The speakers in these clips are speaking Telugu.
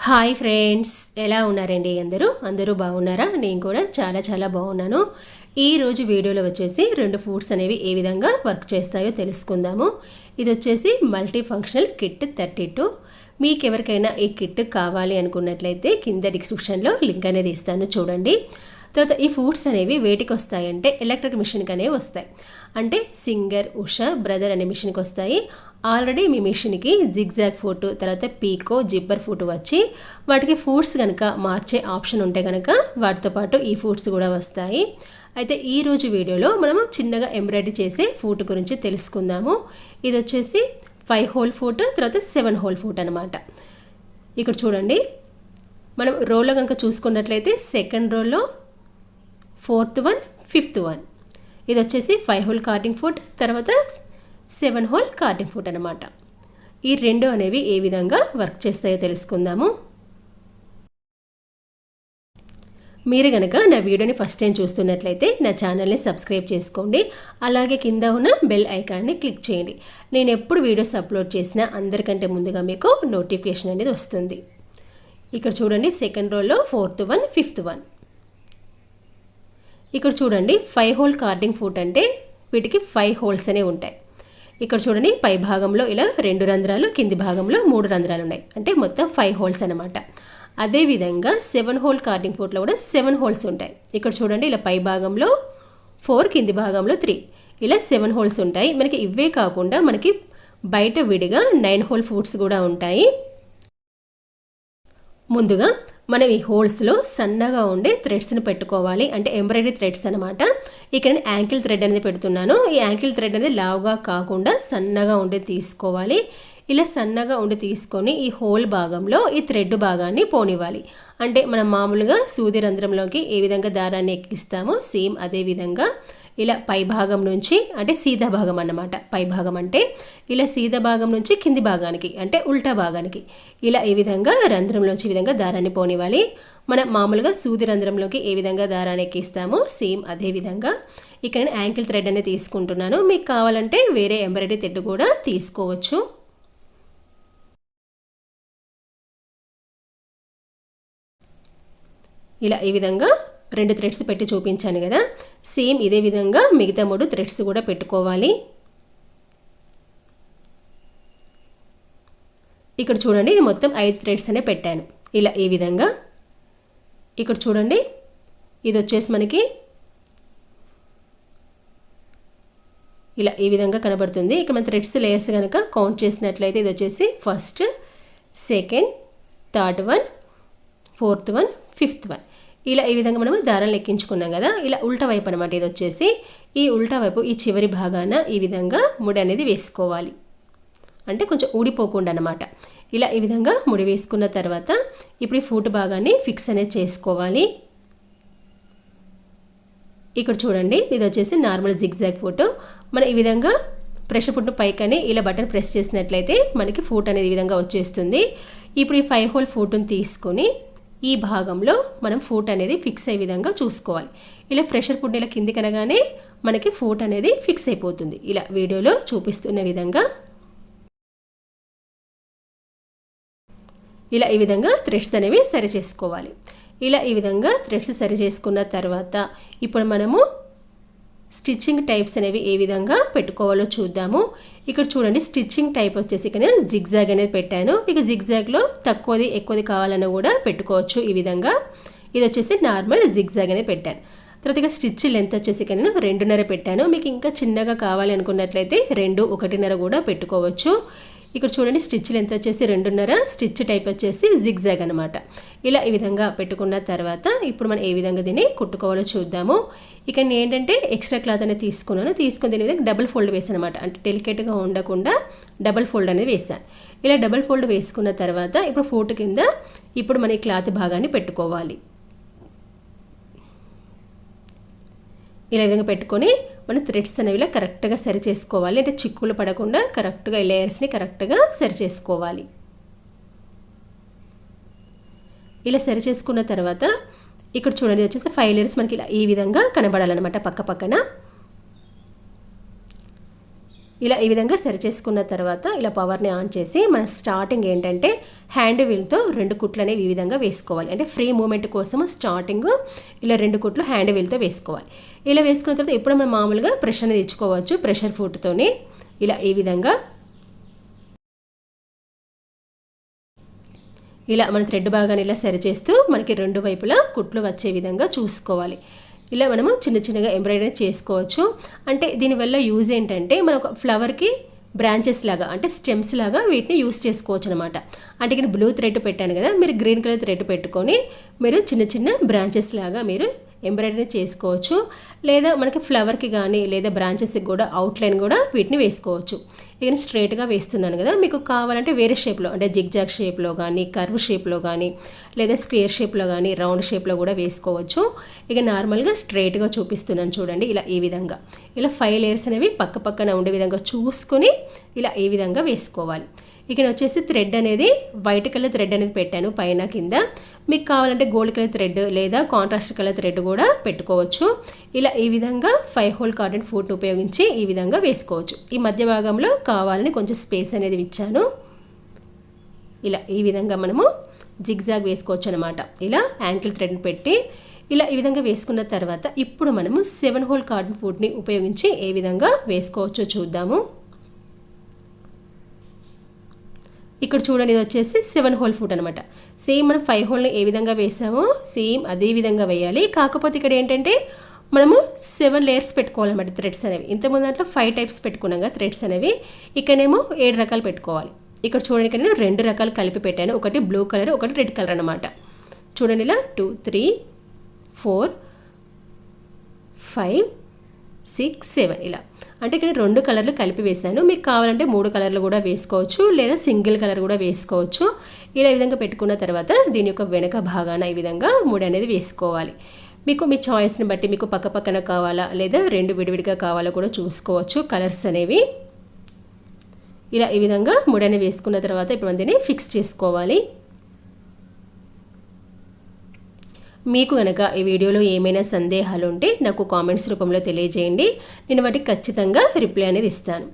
హాయ్ ఫ్రెండ్స్, ఎలా ఉన్నారండి? అందరూ బాగున్నారా? నేను కూడా చాలా బాగున్నాను. ఈరోజు వీడియోలో వచ్చేసి రెండు ఫుడ్స్ అనేవి ఏ విధంగా వర్క్ చేస్తాయో తెలుసుకుందాము. ఇది వచ్చేసి మల్టీ ఫంక్షనల్ కిట్ 32. మీకు ఎవరికైనా ఈ కిట్ కావాలి అనుకున్నట్లయితే కింద డిస్క్రిప్షన్లో లింక్ అనేది ఇస్తాను, చూడండి. తర్వాత ఈ ఫుడ్స్ అనేవి వేటికి వస్తాయంటే ఎలక్ట్రిక్ మిషన్కి అనేవి వస్తాయి. అంటే సింగర్, ఉషా, బ్రదర్ అనే మిషన్కి వస్తాయి. ఆల్రెడీ మీ మిషన్కి జిగ్జాగ్ ఫుట్, తర్వాత పీకో, జిబ్బర్ ఫుట్ వచ్చి వాటికి ఫుడ్స్ కనుక మార్చే ఆప్షన్ ఉంటే కనుక వాటితో పాటు ఈ ఫుడ్స్ కూడా వస్తాయి. అయితే ఈరోజు వీడియోలో మనము చిన్నగా ఎంబ్రాయిడరీ చేసే ఫుట్ గురించి తెలుసుకుందాము. ఇది వచ్చేసి 5 హోల్ ఫుట్, తర్వాత 7 హోల్ ఫుట్ అనమాట. ఇక్కడ చూడండి, మనం రోల్లో కనుక చూసుకున్నట్లయితే సెకండ్ రోలో 4th వన్, 5th వన్. ఇది వచ్చేసి 5 హోల్ కార్డింగ్ ఫుట్, తర్వాత 7 హోల్ కార్డింగ్ ఫుట్ అనమాట. ఈ రెండు అనేవి ఏ విధంగా వర్క్ చేస్తాయో తెలుసుకుందాము. మీరు కనుక నా వీడియోని ఫస్ట్ టైం చూస్తున్నట్లయితే నా ఛానల్ని సబ్స్క్రైబ్ చేసుకోండి. అలాగే కింద ఉన్న బెల్ ఐకాన్ని క్లిక్ చేయండి. నేను ఎప్పుడు వీడియోస్ అప్లోడ్ చేసినా అందరికంటే ముందుగా మీకు నోటిఫికేషన్ అనేది వస్తుంది. ఇక్కడ చూడండి, సెకండ్ రోలో 4th వన్, 5th వన్. ఇక్కడ చూడండి, 5 హోల్ కార్డింగ్ ఫుట్ అంటే వీటికి 5 హోల్స్ అనేవి ఉంటాయి. ఇక్కడ చూడండి, పై భాగంలో ఇలా 2 రంధ్రాలు, కింది భాగంలో 3 రంధ్రాలు ఉన్నాయి. అంటే మొత్తం 5 హోల్స్ అనమాట. అదేవిధంగా 7 హోల్ కార్డింగ్ ఫుట్లో కూడా 7 హోల్స్ ఉంటాయి. ఇక్కడ చూడండి, ఇలా పై భాగంలో 4, కింది భాగంలో 3, ఇలా 7 హోల్స్ ఉంటాయి. మనకి ఇవే కాకుండా మనకి బయట విడిగా 9 హోల్ ఫుట్స్ కూడా ఉంటాయి. ముందుగా మనం ఈ హోల్స్లో సన్నగా ఉండే థ్రెడ్స్ని పెట్టుకోవాలి. అంటే ఎంబ్రాయిడరీ థ్రెడ్స్ అనమాట. ఇక్కడ నేను యాంకిల్ థ్రెడ్ అనేది పెడుతున్నాను. ఈ యాంకిల్ థ్రెడ్ అనేది లావుగా కాకుండా సన్నగా ఉండే తీసుకోవాలి. ఇలా సన్నగా ఉండి తీసుకొని ఈ హోల్ భాగంలో ఈ థ్రెడ్ భాగాన్ని పోనివ్వాలి. అంటే మనం మామూలుగా సూది రంధ్రంలోకి ఏ విధంగా దారాన్ని ఎక్కిస్తామో సేమ్ అదే విధంగా ఇలా పై భాగం నుంచి, అంటే సీదా భాగం అన్నమాట. పై భాగం అంటే ఇలా సీదా భాగం నుంచి కింది భాగానికి, అంటే ఉల్టా భాగానికి ఇలా ఈ విధంగా రంధ్రంలోంచి ఈ విధంగా దారాన్ని పోనివ్వాలి. మనం మామూలుగా సూది రంధ్రంలోకి ఏ విధంగా దారాన్ని ఎక్కిస్తామో సేమ్ అదే విధంగా ఇక్కడ నేను యాంకిల్ థ్రెడ్ అనేది తీసుకుంటున్నాను. మీకు కావాలంటే వేరే ఎంబ్రాయిడరీ థ్రెడ్ కూడా తీసుకోవచ్చు. ఇలా ఈ విధంగా 2 థ్రెడ్స్ పెట్టి చూపించాను కదా, సేమ్ ఇదే విధంగా మిగతా 3 థ్రెడ్స్ కూడా పెట్టుకోవాలి. ఇక్కడ చూడండి, నేను మొత్తం 5 థ్రెడ్స్ అనే పెట్టాను. ఇలా ఈ విధంగా ఇక్కడ చూడండి, ఇది వచ్చేసి మనకి ఇలా ఈ విధంగా కనబడుతుంది. ఇక్కడ మన థ్రెడ్స్ లేయర్స్ కనుక కౌంట్ చేసినట్లయితే ఇది వచ్చేసి 1st, 2nd, 3rd one, 4th one, 5th one. ఇలా ఈ విధంగా మనం దారాలు ఎక్కించుకున్నాం కదా. ఇలా ఉల్టా వైపు అనమాట. ఇది వచ్చేసి ఈ ఉల్టా వైపు ఈ చివరి భాగాన ఈ విధంగా ముడి అనేది వేసుకోవాలి. అంటే కొంచెం ఊడిపోకుండా అనమాట. ఇలా ఈ విధంగా ముడి వేసుకున్న తర్వాత ఇప్పుడు ఈ ఫుట్ భాగాన్ని ఫిక్స్ అనేది చేసుకోవాలి. ఇక్కడ చూడండి, ఇది వచ్చేసి నార్మల్ జిగ్జాగ్ ఫుట్. మనం ఈ విధంగా ప్రెషర్ ఫుట్ పైకని ఇలా బటన్ ప్రెస్ చేసినట్లయితే మనకి ఫుట్ అనేది ఈ విధంగా వచ్చేస్తుంది. ఇప్పుడు ఈ 5 హోల్ ఫుట్ని తీసుకొని ఈ భాగంలో మనం ఫుట్ అనేది ఫిక్స్ అయ్యే విధంగా చూసుకోవాలి. ఇలా ప్రెషర్ ఫుట్ ఇలా కిందికి అనగానే మనకి ఫుట్ అనేది ఫిక్స్ అయిపోతుంది. ఇలా వీడియోలో చూపిస్తున్న విధంగా ఇలా ఈ విధంగా థ్రెడ్స్ అనేవి సరి చేసుకోవాలి. ఇలా ఈ విధంగా థ్రెడ్స్ సరి చేసుకున్న తర్వాత ఇప్పుడు మనము స్టిచ్చింగ్ టైప్స్ అనేవి ఏ విధంగా పెట్టుకోవాలో చూద్దాము. ఇక్కడ చూడండి, స్టిచ్చింగ్ టైప్ వచ్చేసి ఇక్కడ నేను జిగ్జాగ్ అనేది పెట్టాను. మీకు జిగ్జాగ్లో తక్కువది ఎక్కువది కావాలన్నా కూడా పెట్టుకోవచ్చు. ఈ విధంగా ఇది వచ్చేసి నార్మల్ జిగ్జాగ్ అనేది పెట్టాను. తర్వాత ఇక్కడ స్టిచ్ లెంత్ వచ్చేసి ఇక్కడ నేను 2.5 పెట్టాను. మీకు ఇంకా చిన్నగా కావాలి అనుకున్నట్లయితే 2, 1.5 కూడా పెట్టుకోవచ్చు. ఇక్కడ చూడండి, స్టిచ్ లెంత్ వచ్చేసి 2.5, స్టిచ్ టైప్ వచ్చేసి జిగ్జాగ్ అనమాట. ఇలా ఈ విధంగా పెట్టుకున్న తర్వాత ఇప్పుడు మనం ఏ విధంగా దీన్ని కుట్టుకోవాలో చూద్దాము. ఇక నేను ఏంటంటే ఎక్స్ట్రా క్లాత్ అనేది తీసుకుని దీని విధంగా డబుల్ ఫోల్డ్ వేసాను అనమాట. అంటే డెలికేట్గా ఉండకుండా డబుల్ ఫోల్డ్ అనేది వేసాను. ఇలా డబుల్ ఫోల్డ్ వేసుకున్న తర్వాత ఇప్పుడు ఫుట్ కింద ఇప్పుడు మన ఈ క్లాత్ భాగాన్ని పెట్టుకోవాలి. ఇలా విధంగా పెట్టుకొని మన థ్రెడ్స్ అనేవి ఇలా కరెక్ట్గా సరి చేసుకోవాలి. అంటే చిక్కులు పడకుండా కరెక్ట్గా ఈ లేయర్స్ని కరెక్ట్గా సరి చేసుకోవాలి. ఇలా సరి చేసుకున్న తర్వాత ఇక్కడ చూడండి, వచ్చేసి 5 లేయర్స్ మనకి ఇలా ఈ విధంగా కనబడాలన్నమాట పక్క పక్కన. ఇలా ఈ విధంగా సరి చేసుకున్న తర్వాత ఇలా పవర్ని ఆన్ చేసి మన స్టార్టింగ్ ఏంటంటే హ్యాండ్ వీల్తో 2 కుట్లు అనేవి ఈ విధంగా వేసుకోవాలి. అంటే ఫ్రీ మూమెంట్ కోసం స్టార్టింగ్ ఇలా 2 కుట్లు హ్యాండ్ వీల్తో వేసుకోవాలి. ఇలా వేసుకున్న తర్వాత ఇప్పుడు మనం మామూలుగా ప్రెషర్ అనేది ఇచ్చుకోవచ్చు. ప్రెషర్ ఫుట్తోని ఇలా ఈ విధంగా ఇలా మన థ్రెడ్ భాగాన్ని ఇలా సరి చేస్తూ మనకి 2 వైపులా కుట్లు వచ్చే విధంగా చూసుకోవాలి. ఇలా మనము చిన్న చిన్నగా ఎంబ్రాయిడరీ చేసుకోవచ్చు. అంటే దీనివల్ల యూజ్ ఏంటంటే మన ఒక ఫ్లవర్కి బ్రాంచెస్ లాగా అంటే స్టెమ్స్ లాగా వీటిని యూస్ చేసుకోవచ్చు అనమాట. అంటే ఇక్కడ బ్లూ థ్రెడ్ పెట్టాను కదా, మీరు గ్రీన్ కలర్ థ్రెడ్ పెట్టుకొని మీరు చిన్న చిన్న బ్రాంచెస్ లాగా మీరు ఎంబ్రాయిడరీ చేసుకోవచ్చు. లేదా మనకి ఫ్లవర్కి కానీ లేదా బ్రాంచెస్కి కూడా అవుట్లైన్ కూడా వీటిని వేసుకోవచ్చు. ఇక స్ట్రైట్గా వేస్తున్నాను కదా, మీకు కావాలంటే వేరే షేప్లో అంటే జిగ్జాగ్ షేప్లో కానీ కర్వ్ షేప్లో కానీ లేదా స్క్వేర్ షేప్లో కానీ రౌండ్ షేప్లో కూడా వేసుకోవచ్చు. ఇక నార్మల్గా స్ట్రైట్గా చూపిస్తున్నాను చూడండి. ఇలా ఈ విధంగా ఇలా 5 లేయర్స్ అనేవి పక్క పక్కన ఉండే విధంగా చూసుకొని ఇలా ఈ విధంగా వేసుకోవాలి. ఇక్కడ వచ్చేసి థ్రెడ్ అనేది వైట్ కలర్ థ్రెడ్ అనేది పెట్టాను పైన కింద. మీకు కావాలంటే గోల్డ్ కలర్ థ్రెడ్ లేదా కాంట్రాస్ట్ కలర్ థ్రెడ్ కూడా పెట్టుకోవచ్చు. ఇలా ఈ విధంగా 5 హోల్ కాటన్ ఫుట్ని ఉపయోగించి ఈ విధంగా వేసుకోవచ్చు. ఈ మధ్య భాగంలో కావాలని కొంచెం స్పేస్ అనేది ఇచ్చాను. ఇలా ఈ విధంగా మనము జిగ్జాగ్ వేసుకోవచ్చు అనమాట. ఇలా యాంకిల్ థ్రెడ్ని పెట్టి ఇలా ఈ విధంగా వేసుకున్న తర్వాత ఇప్పుడు మనము 7 హోల్ కాటన్ ఫుట్ని ఉపయోగించి ఏ విధంగా వేసుకోవచ్చో చూద్దాము. ఇక్కడ చూడండి, ఇది వచ్చేసి 7 హోల్ ఫుట్ అనమాట. సేమ్ మనం 5 హోల్ని ఏ విధంగా వేసామో సేమ్ అదే విధంగా వేయాలి. కాకపోతే ఇక్కడ ఏంటంటే మనము 7 లేయర్స్ పెట్టుకోవాలన్నమాట థ్రెడ్స్ అనేవి. ఇంతకుముందు దాంట్లో 5 టైప్స్ పెట్టుకున్నాం కదా థ్రెడ్స్ అనేవి, ఇక్కడేమో 7 రకాలు పెట్టుకోవాలి. ఇక్కడ చూడండి, ఇక్కడ నేను 2 రకాలు కలిపి పెట్టాను. ఒకటి బ్లూ కలర్, ఒకటి రెడ్ కలర్ అనమాట. చూడండి, ఇలా 2 3 4 5 6 7 ఇలా అంటే ఇక్కడ 2 కలర్లు కలిపి వేసాను. మీకు కావాలంటే 3 కలర్లు కూడా వేసుకోవచ్చు లేదా సింగిల్ కలర్ కూడా వేసుకోవచ్చు. ఇలా ఈ విధంగా పెట్టుకున్న తర్వాత దీని యొక్క వెనక భాగాన ఈ విధంగా ముడి అనేది వేసుకోవాలి. మీకు మీ చాయిస్ని బట్టి మీకు పక్క పక్కన కావాలా లేదా 2 విడివిడిగా కావాలా కూడా చూసుకోవచ్చు కలర్స్ అనేవి. ఇలా ఈ విధంగా ముడి అనేది వేసుకున్న తర్వాత ఇప్పుడు దీన్ని ఫిక్స్ చేసుకోవాలి. మీకు కనుక ఈ వీడియోలో ఏమైనా సందేహాలు ఉంటే నాకు కామెంట్స్ రూపంలో తెలియజేయండి. నేను వాటికి ఖచ్చితంగా రిప్లై అనేది ఇస్తాను.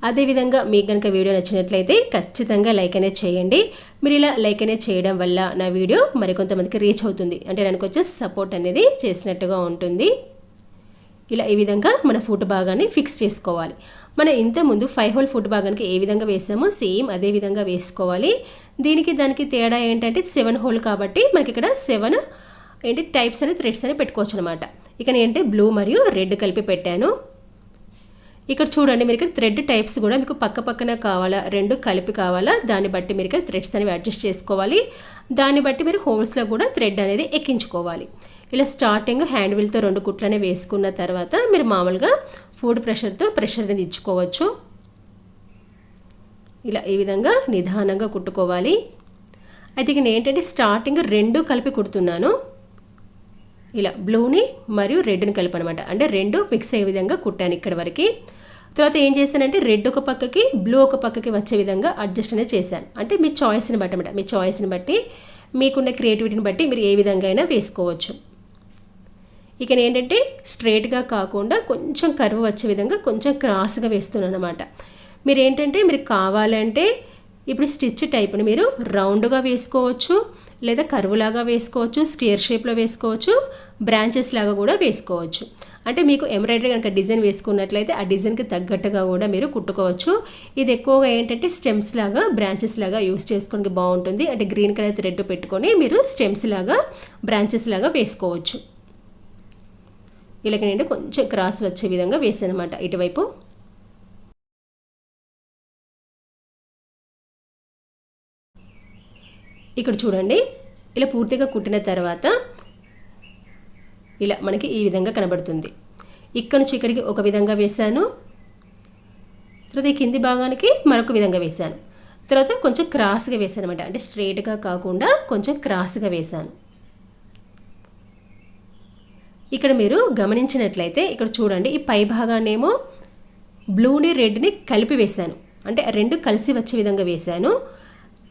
అదేవిధంగా మీకు కనుక వీడియో నచ్చినట్లయితే ఖచ్చితంగా లైక్ అనేది చేయండి. మీరు ఇలా లైక్ అనేది చేయడం వల్ల నా వీడియో మరికొంతమందికి రీచ్ అవుతుంది. అంటే దానికి వచ్చే సపోర్ట్ అనేది చేసినట్టుగా ఉంటుంది. ఇలా ఈ విధంగా మన ఫుట్ భాగాన్ని ఫిక్స్ చేసుకోవాలి. మనం ఇంతకుముందు 5 హోల్ ఫుట్ భాగానికి ఏ విధంగా వేసామో సేమ్ అదే విధంగా వేసుకోవాలి. దానికి తేడా ఏంటంటే 7 హోల్ కాబట్టి మనకి ఇక్కడ 7 టైప్స్ అనేది థ్రెడ్స్ అనేవి పెట్టుకోవచ్చు అనమాట. ఇక నేను బ్లూ మరియు రెడ్ కలిపి పెట్టాను. ఇక్కడ చూడండి, మీరు ఇక్కడ థ్రెడ్ టైప్స్ కూడా మీకు పక్క పక్కన కావాలా 2 కలిపి కావాలా దాన్ని బట్టి మీరు ఇక్కడ థ్రెడ్స్ అనేవి అడ్జస్ట్ చేసుకోవాలి. దాన్ని బట్టి మీరు హోల్స్లో కూడా థ్రెడ్ అనేది ఎక్కించుకోవాలి. ఇలా స్టార్టింగ్ హ్యాండ్ వీల్తో 2 కుట్లు అనేవి వేసుకున్న తర్వాత మీరు మామూలుగా ఫుడ్ ప్రెషర్తో ప్రెషర్ అనేది ఇచ్చుకోవచ్చు. ఇలా ఈ విధంగా నిదానంగా కుట్టుకోవాలి. అయితే ఇక్కడ ఏంటంటే స్టార్టింగ్ 2 కలిపి కుడుతున్నాను. ఇలా బ్లూని మరియు రెడ్ని కలిపి అనమాట. అంటే 2 మిక్స్ అయ్యే విధంగా కుట్టాను ఇక్కడ వరకు. తర్వాత ఏం చేశానంటే రెడ్ ఒక పక్కకి బ్లూ ఒక పక్కకి వచ్చే విధంగా అడ్జస్ట్ అనేది చేశాను. అంటే మీ చాయిస్ని బట్టి అనమాట. మీ చాయిస్ని బట్టి మీకున్న క్రియేటివిటీని బట్టి మీరు ఏ విధంగా అయినా వేసుకోవచ్చు. ఇక ఏంటంటే స్ట్రైట్గా కాకుండా కొంచెం కర్వ్ వచ్చే విధంగా కొంచెం క్రాస్గా వేస్తున్నాను అనమాట. మీరు ఏంటంటే మీరు కావాలంటే ఇప్పుడు స్టిచ్ టైప్ని మీరు రౌండ్గా వేసుకోవచ్చు లేదా కర్వ్లాగా వేసుకోవచ్చు, స్క్వేర్ షేప్లో వేసుకోవచ్చు, బ్రాంచెస్ లాగా కూడా వేసుకోవచ్చు. అంటే మీకు ఎంబ్రాయిడరీ కనుక డిజైన్ వేసుకున్నట్లయితే ఆ డిజైన్కి తగ్గట్టుగా కూడా మీరు కుట్టుకోవచ్చు. ఇది ఎక్కువగా ఏంటంటే స్టెమ్స్ లాగా బ్రాంచెస్ లాగా యూస్ చేసుకోవడానికి బాగుంటుంది. అంటే గ్రీన్ కలర్ థ్రెడ్ పెట్టుకొని మీరు స్టెమ్స్ లాగా బ్రాంచెస్ లాగా వేసుకోవచ్చు. ఇలాగ నేను కొంచెం క్రాస్ వచ్చే విధంగా వేసాను అనమాట ఇటువైపు. ఇక్కడ చూడండి, ఇలా పూర్తిగా కుట్టిన తర్వాత ఇలా మనకి ఈ విధంగా కనబడుతుంది. ఇక్కడ నుంచి ఇక్కడికి ఒక విధంగా వేశాను, తర్వాత ఈ కింది భాగానికి మరొక విధంగా వేశాను, తర్వాత కొంచెం క్రాస్గా వేశాను అనమాట. అంటే స్ట్రైట్గా కాకుండా కొంచెం క్రాస్గా వేశాను. ఇక్కడ మీరు గమనించినట్లయితే ఇక్కడ చూడండి, ఈ పై భాగాన్నేమో బ్లూని రెడ్ని కలిపి వేశాను. అంటే 2 కలిసి వచ్చే విధంగా వేశాను.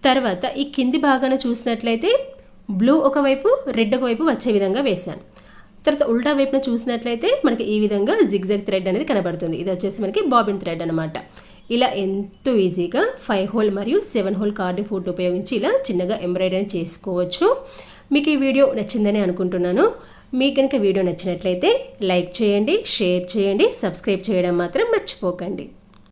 తర్వాత ఈ కింది భాగాన్ని చూసినట్లయితే బ్లూ ఒకవైపు రెడ్ ఒకవైపు వచ్చే విధంగా వేశాను. తర్వాత ఉల్టా వైపున చూసినట్లయితే మనకి ఈ విధంగా జిగ్జాగ్ థ్రెడ్ అనేది కనబడుతుంది. ఇది వచ్చేసి మనకి బాబిన్ థ్రెడ్ అనమాట. ఇలా ఎంతో ఈజీగా 5 హోల్ మరియు 7 హోల్ కార్డు ఫుట్ ఉపయోగించి ఇలా చిన్నగా ఎంబ్రాయిడరీ చేసుకోవచ్చు. మీకు ఈ వీడియో నచ్చిందని అనుకుంటున్నాను. మీకు కనుక వీడియో నచ్చినట్లయితే లైక్ చేయండి, షేర్ చేయండి, సబ్స్క్రైబ్ చేయడం మాత్రం మర్చిపోకండి.